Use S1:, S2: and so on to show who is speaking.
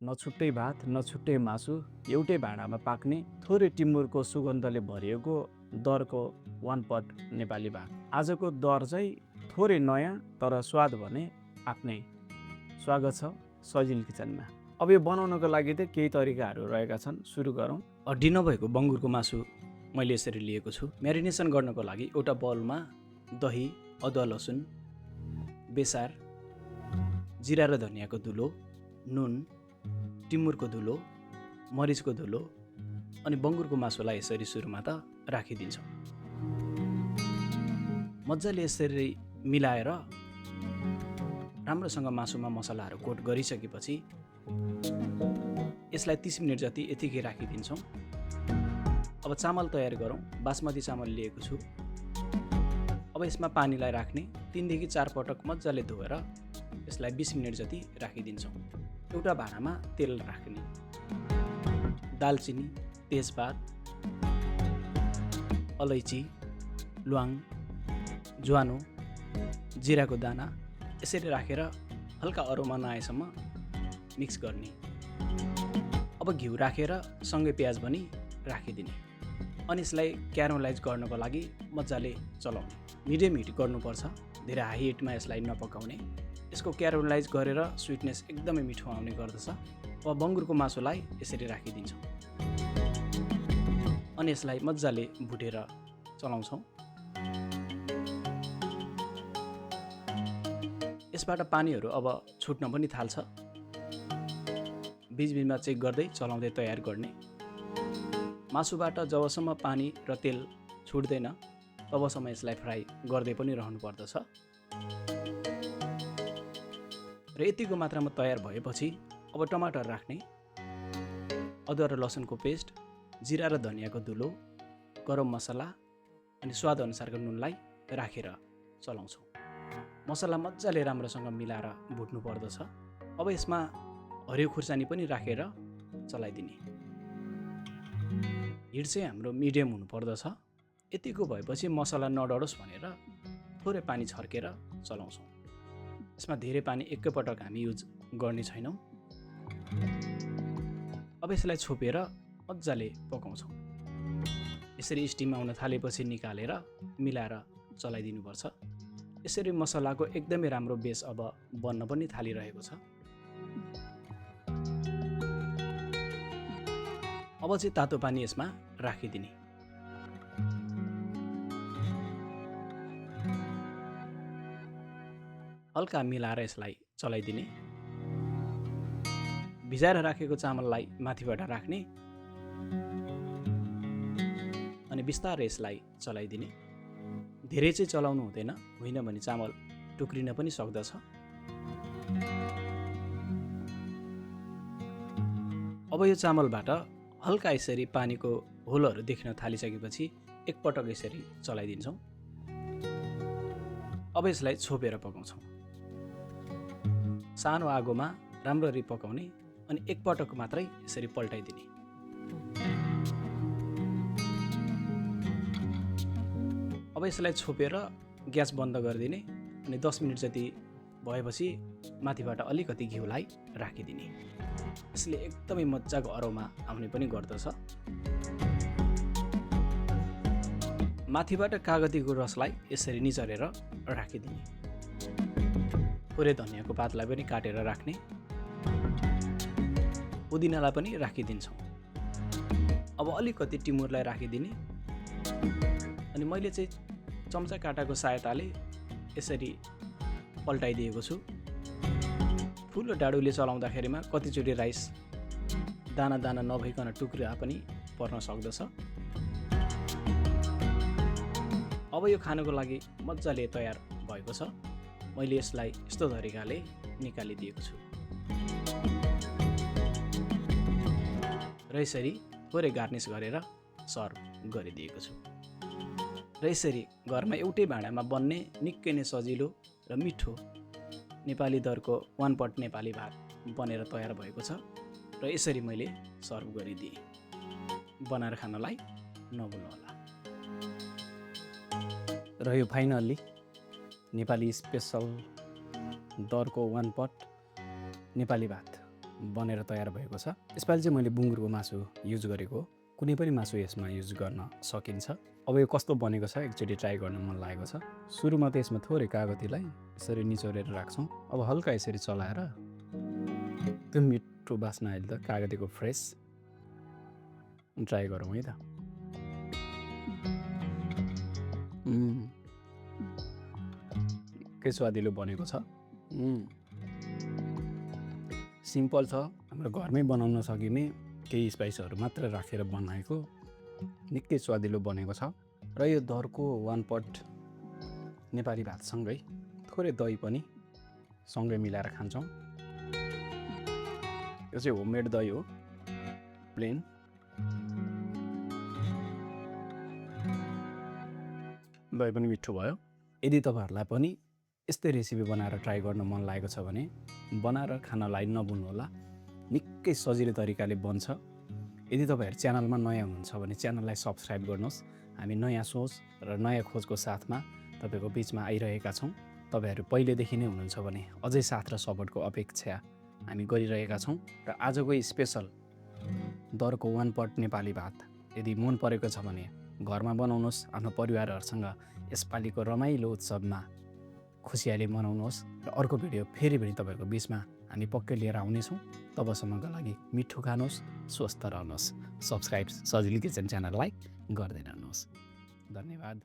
S1: न छुट्टै भात न छुट्टै मासु एउटै भाँडामा पाक्ने थोरै टिमुरको सुगन्धले भरिएको दरको वान पट नेपाली भात। आजको दर चाहिँ थोरै नयाँ तर स्वाद भने आफ्नै। स्वागत छ सजिल किचनमा। अब यो बनाउनको लागि चाहिँ केही तरिकाहरू रहेका छन्, सुरु गरौँ।
S2: हड्डी नभएको बङ्गुरको मासु मैले यसरी लिएको छु। म्यारिनेसन गर्नको लागि एउटा बाउलमा दही, अदुवा लसुन, बेसार, जिरा र धनियाँको धुलो, नुन, टिमुरको धुलो, मरिचको धुलो अनि बङ्गुरको मासुलाई यसरी सुरुमा त राखिदिन्छौँ। मजाले यसरी मिलाएर राम्रोसँग मासुमा मसलाहरू कोट गरिसकेपछि यसलाई 30 मिनट जति यतिकै राखिदिन्छौँ। अब चामल तयार गरौँ। बासमती चामल लिएको छु। अब यसमा पानीलाई राख्ने 3 देखि 4 पटक मजाले धोएर यसलाई 20 मिनट जति राखिदिन्छौँ। एउटा भाँडामा तेल राख्ने, दालचिनी, तेजपात, अलैँची, ल्वाङ, ज्वानो, जिराको दाना यसरी राखेर हल्का अरोमा नआएसम्म मिक्स गर्ने। अब घिउ राखेर सँगै प्याज पनि राखिदिने अनि यसलाई क्यारामलाइज गर्नको लागि मजाले चलाउने। मिडियम हिट गर्नुपर्छ, धेरै हाई हिटमा यसलाई नपकाउने। यसको क्यारामलाइज गरेर स्विटनेस एकदमै मिठो आउने गर्दछ। अब बङ्गुरको मासुलाई यसरी राखिदिन्छौँ अनि यसलाई मजाले भुटेर चलाउँछौँ। यसबाट पानीहरू अब छुट्न पनि थाल्छ। बीचबीचमा चेक गर्दै चलाउँदै तयार गर्ने। मासुबाट जबसम्म पानी र तेल छुट्दैन तबसम्म यसलाई फ्राई गर्दै पनि रहनु पर्दछ। र यतिको मात्रामा तयार भएपछि अब टमाटर राख्ने, अदुवा र लसुनको पेस्ट, जिरा र धनियाँको धुलो, गरम मसला अनि स्वाद अनुसारको नुनलाई राखेर चलाउँछौँ। मसला मजाले राम्रोसँग मिलाएर भुट्नु पर्दछ। अब यसमा हरियो खुर्सानी पनि राखेर चलाइदिने। हिट चाहिँ हाम्रो मिडियम हुनुपर्दछ। यतिको भएपछि मसला नडढोस् भनेर थोरै पानी छर्केर चलाउँछौँ। यसमा धेरै पानी एकैपटक हामी युज गर्ने छैनौँ। अब यसलाई छोपेर मजाले पकाउँछौँ। यसरी स्टिम आउन थालेपछि निकालेर मिलाएर चलाइदिनुपर्छ। यसरी मसलाको एकदमै राम्रो बेस अब बन्न पनि थालिरहेको छ। अब चाहिँ तातो पानी यसमा राखिदिने। हल्का मिलाएर यसलाई चलाइदिने। भिजाएर राखेको चामललाई माथिबाट राख्ने अनि बिस्तारै यसलाई चलाइदिने। धेरै चाहिँ चलाउनु हुँदैन, होइन भने चामल टुक्रिन पनि सक्दछ। अब यो चामलबाट हल्का यसरी पानीको होलहरू देख्न थालिसकेपछि एकपटक यसरी चलाइदिन्छौँ। अब यसलाई छोपेर पकाउँछौँ। सानो आगोमा राम्ररी पकाउने अनि एकपटक मात्रै यसरी पल्टाइदिने। अब यसलाई छोपेर ग्यास बन्द गरिदिने अनि 10 मिनट जति भएपछि माथिबाट अलिकति घिउलाई राखिदिने। यसले एकदमै मजाको अरोमा आउने पनि गर्दछ। माथिबाट कागतीको रसलाई यसरी निचरेर राखिदिने। थोरै धनियाँको पातलाई पनि काटेर राख्ने। पुदिनालाई पनि राखिदिन्छौँ। अब अलिकति टिमुरलाई राखिदिने अनि मैले चाहिँ चम्चा काँटाको सहायताले यसरी पल्टाइदिएको छु। ठुलो डाडुले चलाउँदाखेरिमा कतिचोटि राइस दाना दाना नभइकन टुक्रा पनि पर्न सक्दछ। अब यो खानको लागि मजाले तयार भएको छ। मैले यसलाई यस्तो तरिकाले निकालिदिएको छु र यसरी थोरै गार्निस गरेर सर्भ गरिदिएको छु। र यसरी घरमा एउटै भाँडामा बन्ने निकै नै सजिलो र मिठो नेपाली दरको वान पट नेपाली भात बनेर तयार भएको छ र यसरी मैले सर्भ गरिदिएँ। बनाएर खानलाई नभुल्नुहोला।
S1: र यो फाइनल्ली नेपाली स्पेसल दरको वान पट नेपाली भात
S2: बनेर तयार भएको छ। यसपालि चाहिँ मैले बुङ्गुरको मासु युज गरेको हो। कुनै पनि मासु यसमा युज गर्न सकिन्छ। अब यो कस्तो बनेको छ एकचोटि ट्राई गर्न मन लागेको छ। सुरुमा त यसमा थोरै कागतीलाई यसरी निचोरेर राख्छौँ। अब हल्का यसरी चलाएर त्यो मिठो बास्ना अहिले त कागतीको फ्रेस ट्राई गरौँ है त। के स्वादिलो बनेको छ। सिम्पल छ, हाम्रो घरमै बनाउन सकिने केही स्पाइसहरू मात्र राखेर बनाएको निकै स्वादिलो बनेको छ। र यो दरको 1 पट नेपाली भातसँगै थोरै दही पनि सँगै मिलाएर खान्छौँ। यो चाहिँ होममेड दही हो, प्लेन। दही पनि मिठो भयो। यदि तपाईँहरूलाई पनि यस्तै रेसिपी बनाएर ट्राई गर्न मन लागेको छ भने बनाएर खानलाई नभुल्नुहोला। निकै सजिलो तरिकाले बन्छ। यदि तपाईँहरू च्यानलमा नयाँ हुनुहुन्छ भने च्यानललाई सब्सक्राइब गर्नुहोस्। हामी नयाँ सोच र नयाँ खोजको साथमा तपाईँको बिचमा आइरहेका छौँ। तपाईँहरू पहिलेदेखि नै हुनुहुन्छ भने अझै साथ र सपोर्टको अपेक्षा हामी गरिरहेका छौँ। र आजको स्पेसल दरको 1 पट नेपाली भात यदि मन परेको छ भने घरमा बनाउनुहोस्। आफ्नो परिवारहरूसँग यसपालिको रमाइलो उत्सवमा खुसियाली मनाउनुहोस्। र अर्को भिडियो फेरि पनि तपाईँहरूको बिचमा हामी पक्कै लिएर आउनेछौँ। तबसम्मको लागि मिठो खानुहोस्, स्वस्थ रहनुहोस्। सब्सक्राइब सजिलो किचन च्यानललाई गर्दै रहनुहोस्। धन्यवाद।